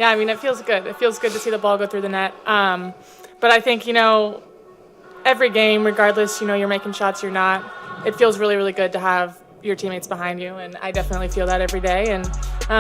Yeah, I mean, it feels good. It feels good to see the ball go through the net. But I think, every game, regardless, you're making shots, you're not, it feels really, really good to have your teammates behind you, and I definitely feel that every day, and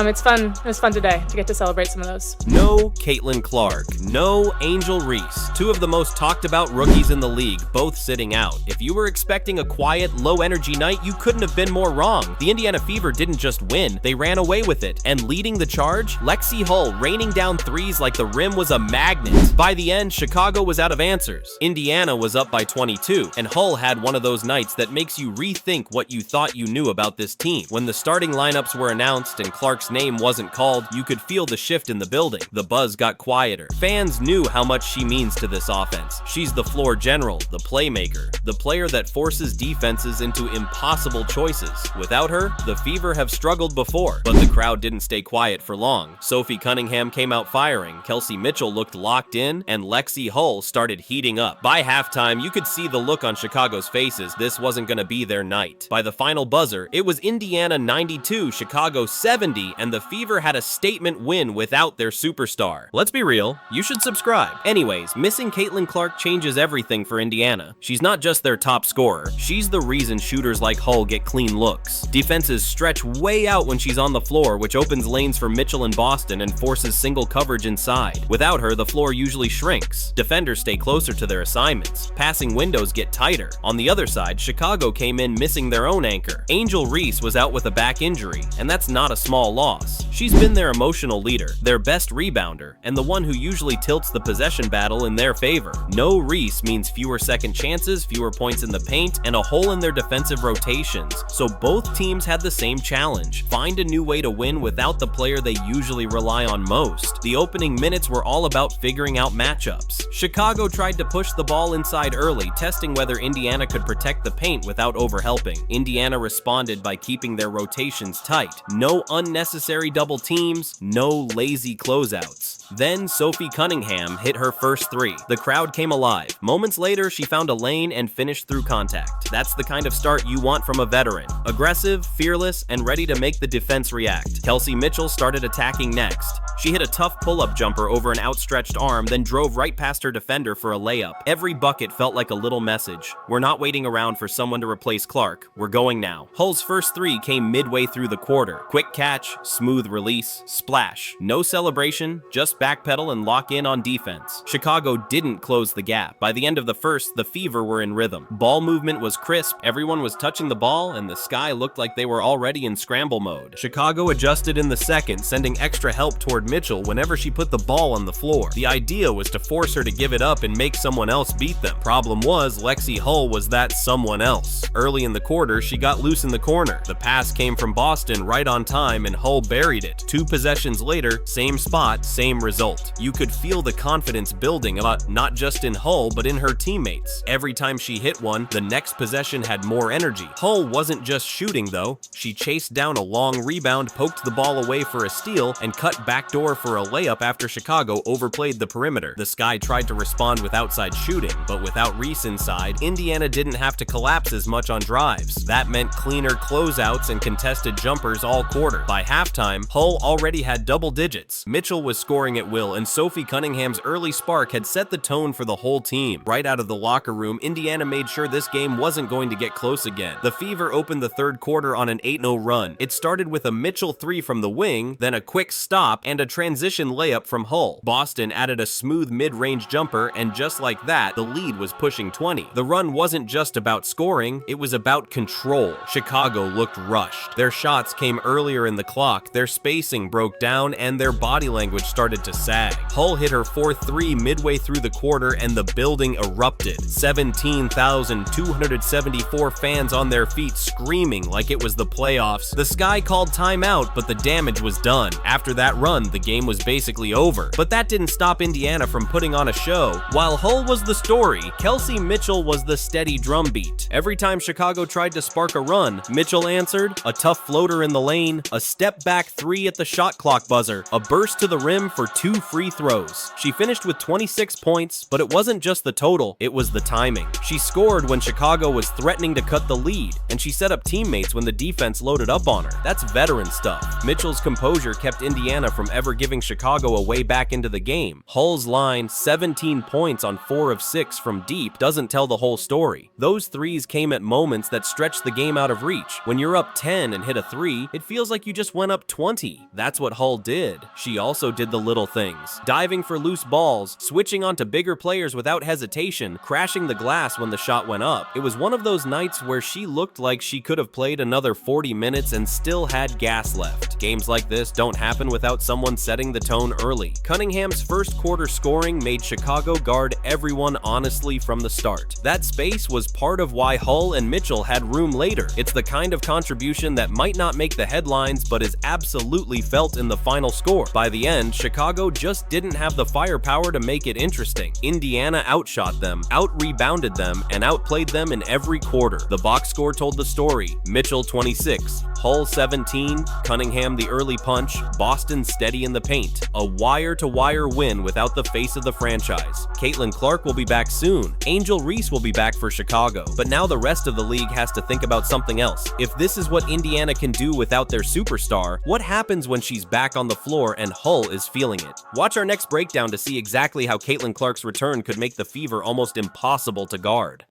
it's fun. It was fun today to get to celebrate some of those. No Caitlin Clark, no Angel Reese, two of the most talked about rookies in the league, both sitting out. If you were expecting a quiet, low-energy night, you couldn't have been more wrong. The Indiana Fever didn't just win, they ran away with it, and leading the charge, Lexie Hull raining down threes like the rim was a magnet. By the end, Chicago was out of answers. Indiana was up by 22, and Hull had one of those nights that makes you rethink what you thought you knew about this team. When the starting lineups were announced and Clark's name wasn't called, you could feel the shift in the building. The buzz got quieter. Fans knew how much she means to this offense. She's the floor general, the playmaker, the player that forces defenses into impossible choices. Without her, the Fever have struggled before, but the crowd didn't stay quiet for long. Sophie Cunningham came out firing, Kelsey Mitchell looked locked in, and Lexie Hull started heating up. By halftime, you could see the look on Chicago's faces. This wasn't going to be their night. By the final buzzer, it was Indiana 92, Chicago 70, and the Fever had a statement win without their superstar. Let's be real, you should subscribe. Anyways, missing Caitlin Clark changes everything for Indiana. She's not just their top scorer, she's the reason shooters like Hull get clean looks. Defenses stretch way out when she's on the floor, which opens lanes for Mitchell and Boston and forces single coverage inside. Without her, the floor usually shrinks. Defenders stay closer to their assignments. Passing windows get tighter. On the other side, Chicago came in missing their own anchor. Angel Reese was out with a back injury, and that's not a small loss. She's been their emotional leader, their best rebounder, and the one who usually tilts the possession battle in their favor. No Reese means fewer second chances, fewer points in the paint, and a hole in their defensive rotations. So both teams had the same challenge: find a new way to win without the player they usually rely on most. The opening minutes were all about figuring out matchups. Chicago tried to push the ball inside early, testing whether Indiana could protect the paint without overhelping. Indiana responded by keeping their rotations tight. No unnecessary double teams, no lazy closeouts. Then Sophie Cunningham hit her first three. The crowd came alive. Moments later, she found a lane and finished through contact. That's the kind of start you want from a veteran. Aggressive, fearless, and ready to make the defense react. Kelsey Mitchell started attacking next. She hit a tough pull-up jumper over an outstretched arm, then drove right past her defender for a layup. Every bucket felt like a little message. We're not waiting around for someone to replace Clark. We're going now. Hull's first three came midway through the quarter. Quick catch, smooth release, splash. No celebration, just backpedal and lock in on defense. Chicago didn't close the gap. By the end of the first, the Fever were in rhythm. Ball movement was crisp, everyone was touching the ball, and the sky looked like they were already in scramble mode. Chicago adjusted in the second, sending extra help toward Mitchell whenever she put the ball on the floor. The idea was to force her to give it up and make someone else beat them. Problem was, Lexie Hull was that someone else. Early in the quarter, she got loose in the corner. The pass came from Boston right on time, and Hull buried it. 2 possessions later, same spot, same result. You could feel the confidence building about not just in Hull, but in her teammates. Every time she hit one, the next possession had more energy. Hull wasn't just shooting though. She chased down a long rebound, poked the ball away for a steal, and cut backdoor for a layup after Chicago overplayed the perimeter. The Sky tried to respond with outside shooting, but without Reese inside, Indiana didn't have to collapse as much on drives. That meant cleaner closeouts and contested jumpers all quarter. By halftime, Hull already had double digits. Mitchell was scoring at will, and Sophie Cunningham's early spark had set the tone for the whole team. Right out of the locker room, Indiana made sure this game wasn't going to get close again. The Fever opened the third quarter on an 8-0 run. It started with a Mitchell 3 from the wing, then a quick stop, and a transition layup from Hull. Boston added a smooth mid-range jumper, and just like that, the lead was pushing 20. The run wasn't just about scoring, it was about control. Chicago looked rushed. Their shots came earlier in the clock, their spacing broke down, and their body language started to sag. Hull hit her fourth 3 midway through the quarter, and the building erupted. 17,274 fans on their feet screaming like it was the playoffs. The Sky called timeout, but the damage was done. After that run, the game was basically over. But that didn't stop Indiana from putting on a show. While Hull was the story, Kelsey Mitchell was the steady drumbeat. Every time Chicago tried to spark a run, Mitchell answered, a tough floater in the lane, a step back 3 at the shot clock buzzer, a burst to the rim for 2 free throws. She finished with 26 points, but it wasn't just the total, it was the timing. She scored when Chicago was threatening to cut the lead, and she set up teammates when the defense loaded up on her. That's veteran stuff. Mitchell's composure kept Indiana from ever giving Chicago a way back into the game. Hull's line, 17 points on 4 of 6 from deep, doesn't tell the whole story. Those threes came at moments that stretched the game out of reach. When you're up 10 and hit a 3, it feels like you just went up 20. That's what Hull did. She also did the little things. Diving for loose balls, switching onto bigger players without hesitation, crashing the glass when the shot went up. It was one of those nights where she looked like she could have played another 40 minutes and still had gas left. Games like this don't happen without someone setting the tone early. Cunningham's first quarter scoring made Chicago guard everyone honestly from the start. That space was part of why Hull and Mitchell had room later. It's the kind of contribution that might not make the headlines but is absolutely felt in the final score. By the end, Chicago just didn't have the firepower to make it interesting. Indiana outshot them, out-rebounded them, and outplayed them in every quarter. The box score told the story. Mitchell 26, Hull 17, Cunningham the early punch, Boston steady in the paint. A wire-to-wire win without the face of the franchise. Caitlin Clark will be back soon. Angel Reese will be back for Chicago. But now the rest of the league has to think about something else. If this is what Indiana can do without their superstar, what happens when she's back on the floor and Hull is feeling it? Watch our next breakdown to see exactly how Caitlin Clark's return could make the Fever almost impossible to guard.